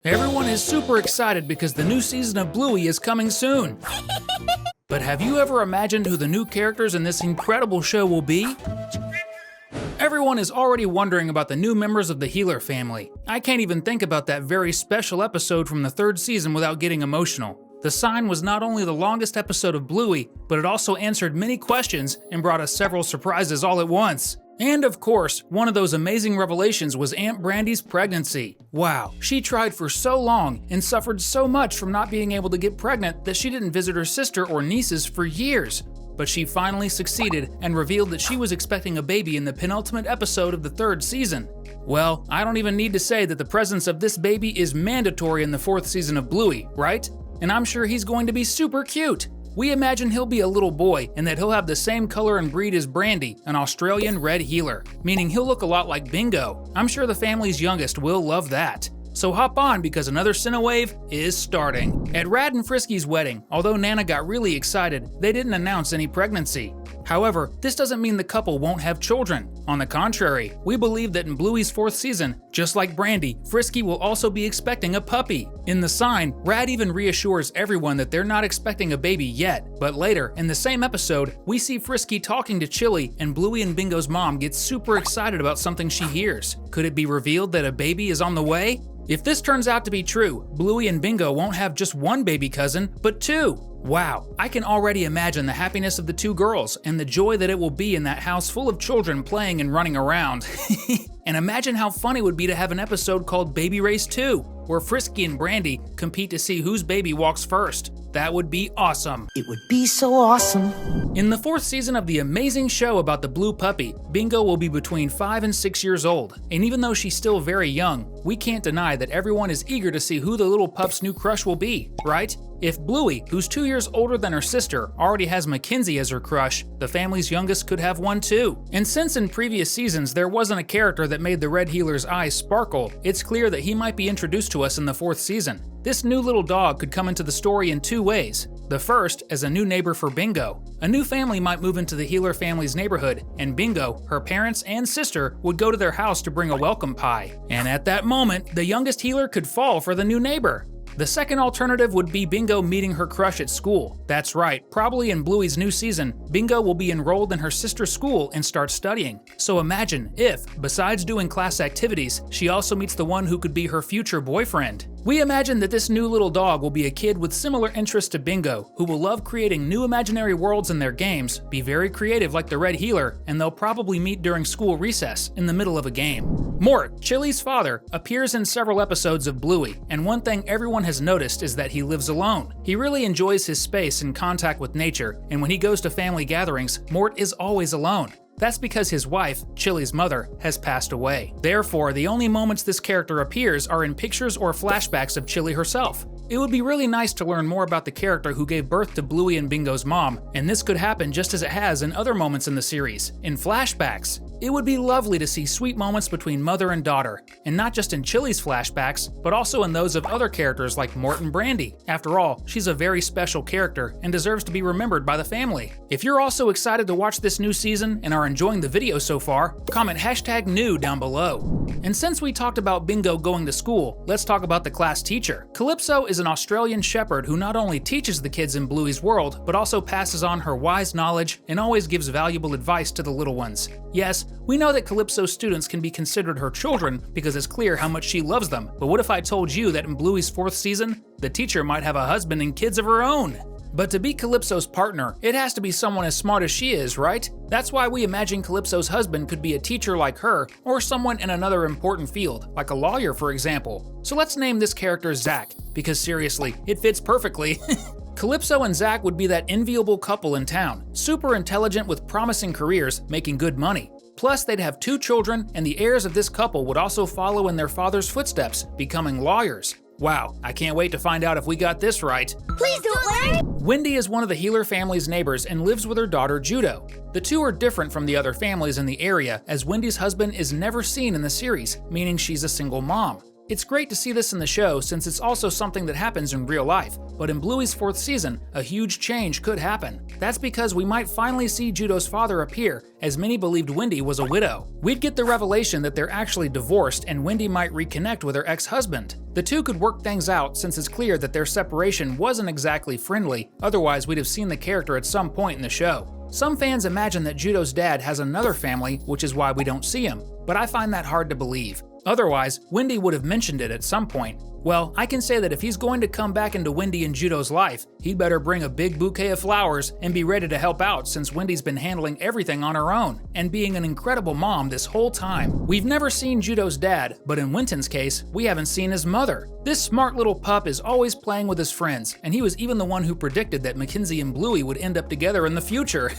Everyone is super excited because the new season of Bluey is coming soon. But have you ever imagined who the new characters in this incredible show will be? Everyone is already wondering about the new members of the Healer family. I can't even think about that very special episode from the third season without getting emotional. The Sign was not only the longest episode of Bluey, but it also answered many questions and brought us several surprises all at once. And of course, one of those amazing revelations was Aunt Brandy's pregnancy. Wow, she tried for so long and suffered so much from not being able to get pregnant that she didn't visit her sister or nieces for years. But she finally succeeded and revealed that she was expecting a baby in the penultimate episode of the third season. Well, I don't even need to say that the presence of this baby is mandatory in the fourth season of Bluey, right? And I'm sure he's going to be super cute. We imagine he'll be a little boy and that he'll have the same color and breed as Brandy, an Australian red healer, meaning he'll look a lot like Bingo. I'm sure the family's youngest will love that. So hop on because another Cinewave is starting. At Rad and Frisky's wedding, although Nana got really excited, they didn't announce any pregnancy. However, this doesn't mean the couple won't have children. On the contrary, we believe that in Bluey's fourth season, just like Brandy, Frisky will also be expecting a puppy. In The Sign, Rad even reassures everyone that they're not expecting a baby yet, but later, in the same episode, we see Frisky talking to Chili and Bluey and Bingo's mom gets super excited about something she hears. Could it be revealed that a baby is on the way? If this turns out to be true, Bluey and Bingo won't have just one baby cousin, but two. Wow, I can already imagine the happiness of the two girls and the joy that it will be in that house full of children playing and running around. And imagine how fun it would be to have an episode called Baby Race 2, where Frisky and Brandy compete to see whose baby walks first. That would be awesome. It would be so awesome. In the fourth season of the amazing show about the blue puppy, Bingo will be between 5 and 6 years old. And even though she's still very young, we can't deny that everyone is eager to see who the little pup's new crush will be, right? If Bluey, who's 2 years older than her sister, already has Mackenzie as her crush, the family's youngest could have one too. And since in previous seasons there wasn't a character that made the Red Healer's eyes sparkle, it's clear that he might be introduced to us in the fourth season. This new little dog could come into the story in two ways. The first, as a new neighbor for Bingo. A new family might move into the Healer family's neighborhood, and Bingo, her parents, and sister would go to their house to bring a welcome pie. And at that moment, the youngest Healer could fall for the new neighbor. The second alternative would be Bingo meeting her crush at school. That's right, probably in Bluey's new season, Bingo will be enrolled in her sister's school and start studying. So imagine if, besides doing class activities, she also meets the one who could be her future boyfriend. We imagine that this new little dog will be a kid with similar interests to Bingo, who will love creating new imaginary worlds in their games, be very creative like the Red Healer, and they'll probably meet during school recess, in the middle of a game. Mort, Chili's father, appears in several episodes of Bluey, and one thing everyone has noticed is that he lives alone. He really enjoys his space and contact with nature, and when he goes to family gatherings, Mort is always alone. That's because his wife, Chili's mother, has passed away. Therefore, the only moments this character appears are in pictures or flashbacks of Chili herself. It would be really nice to learn more about the character who gave birth to Bluey and Bingo's mom, and this could happen just as it has in other moments in the series, in flashbacks. It would be lovely to see sweet moments between mother and daughter, and not just in Chili's flashbacks, but also in those of other characters like Mort and Brandy. After all, she's a very special character and deserves to be remembered by the family. If you're also excited to watch this new season and are enjoying the video so far, comment #new down below. And since we talked about Bingo going to school, let's talk about the class teacher. Calypso is an Australian shepherd who not only teaches the kids in Bluey's world, but also passes on her wise knowledge and always gives valuable advice to the little ones. Yes, we know that Calypso's students can be considered her children because it's clear how much she loves them, but what if I told you that in Bluey's fourth season, the teacher might have a husband and kids of her own? But to be Calypso's partner, it has to be someone as smart as she is, right? That's why we imagine Calypso's husband could be a teacher like her, or someone in another important field, like a lawyer for example. So let's name this character Zach, because seriously, it fits perfectly. Calypso and Zach would be that enviable couple in town, super intelligent with promising careers, making good money. Plus, they'd have 2 children, and the heirs of this couple would also follow in their father's footsteps, becoming lawyers. Wow, I can't wait to find out if we got this right. Please don't worry! Wendy is one of the Healer family's neighbors and lives with her daughter Judo. The two are different from the other families in the area, as Wendy's husband is never seen in the series, meaning she's a single mom. It's great to see this in the show since it's also something that happens in real life, but in Bluey's 4th season, a huge change could happen. That's because we might finally see Judo's father appear, as many believed Wendy was a widow. We'd get the revelation that they're actually divorced and Wendy might reconnect with her ex-husband. The two could work things out since it's clear that their separation wasn't exactly friendly, otherwise we'd have seen the character at some point in the show. Some fans imagine that Judo's dad has another family, which is why we don't see him, but I find that hard to believe. Otherwise, Wendy would have mentioned it at some point. Well, I can say that if he's going to come back into Wendy and Judo's life, he'd better bring a big bouquet of flowers and be ready to help out since Wendy's been handling everything on her own and being an incredible mom this whole time. We've never seen Judo's dad, but in Winton's case, we haven't seen his mother. This smart little pup is always playing with his friends, and he was even the one who predicted that Mackenzie and Bluey would end up together in the future.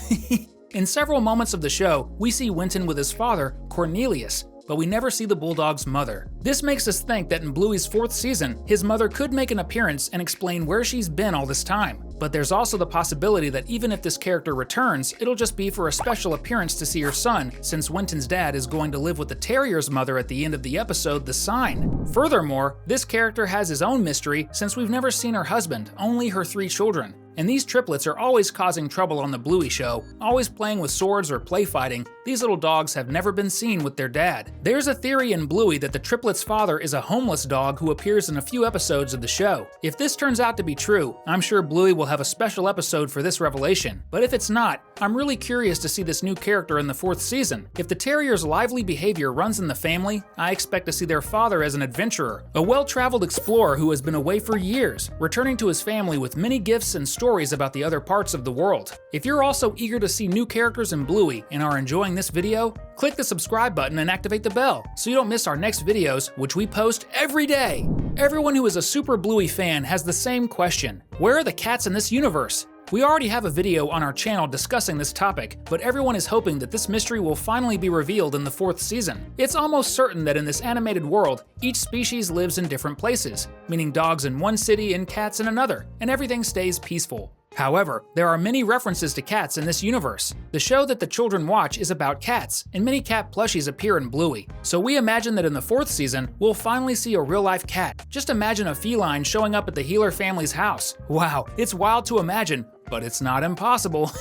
In several moments of the show, we see Winton with his father, Cornelius, but we never see the bulldog's mother. This makes us think that in Bluey's 4th season, his mother could make an appearance and explain where she's been all this time. But there's also the possibility that even if this character returns, it'll just be for a special appearance to see her son, since Winton's dad is going to live with the terrier's mother at the end of the episode, The Sign. Furthermore, this character has his own mystery since we've never seen her husband, only her 3 children. And these triplets are always causing trouble on the Bluey show, always playing with swords or play fighting. These little dogs have never been seen with their dad. There's a theory in Bluey that the triplets' father is a homeless dog who appears in a few episodes of the show. If this turns out to be true, I'm sure Bluey will have a special episode for this revelation. But if it's not, I'm really curious to see this new character in the 4th season. If the terrier's lively behavior runs in the family, I expect to see their father as an adventurer, a well-traveled explorer who has been away for years, returning to his family with many gifts and stories about the other parts of the world. If you're also eager to see new characters in Bluey and are enjoying this video, click the subscribe button and activate the bell so you don't miss our next videos, which we post every day. Everyone who is a super Bluey fan has the same question: where are the cats in this universe? We already have a video on our channel discussing this topic, but everyone is hoping that this mystery will finally be revealed in the 4th season. It's almost certain that in this animated world, each species lives in different places, meaning dogs in one city and cats in another, and everything stays peaceful. However, there are many references to cats in this universe. The show that the children watch is about cats, and many cat plushies appear in Bluey. So we imagine that in the 4th season, we'll finally see a real-life cat. Just imagine a feline showing up at the Healer family's house. Wow, it's wild to imagine, but it's not impossible.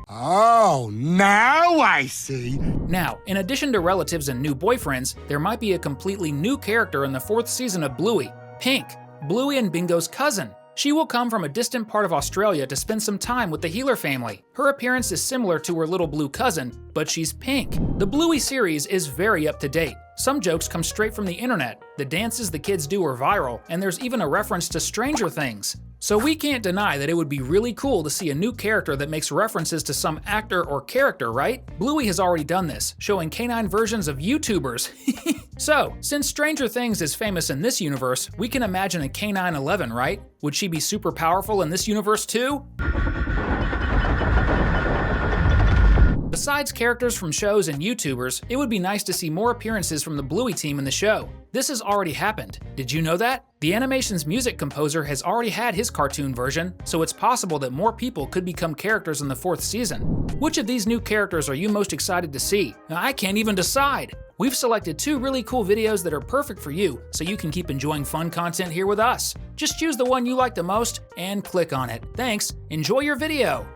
Oh, now I see. Now, in addition to relatives and new boyfriends, there might be a completely new character in the 4th season of Bluey, Pink, Bluey and Bingo's cousin. She will come from a distant part of Australia to spend some time with the Healer family. Her appearance is similar to her little blue cousin, but she's pink. The Bluey series is very up to date. Some jokes come straight from the internet, the dances the kids do are viral, and there's even a reference to Stranger Things. So we can't deny that it would be really cool to see a new character that makes references to some actor or character, right? Bluey has already done this, showing canine versions of YouTubers. So, since Stranger Things is famous in this universe, we can imagine a Canine 11, right? Would she be super powerful in this universe too? Besides characters from shows and YouTubers, it would be nice to see more appearances from the Bluey team in the show. This has already happened. Did you know that? The animation's music composer has already had his cartoon version, so it's possible that more people could become characters in the 4th season. Which of these new characters are you most excited to see? I can't even decide! We've selected 2 really cool videos that are perfect for you, so you can keep enjoying fun content here with us. Just choose the one you like the most and click on it. Thanks, enjoy your video!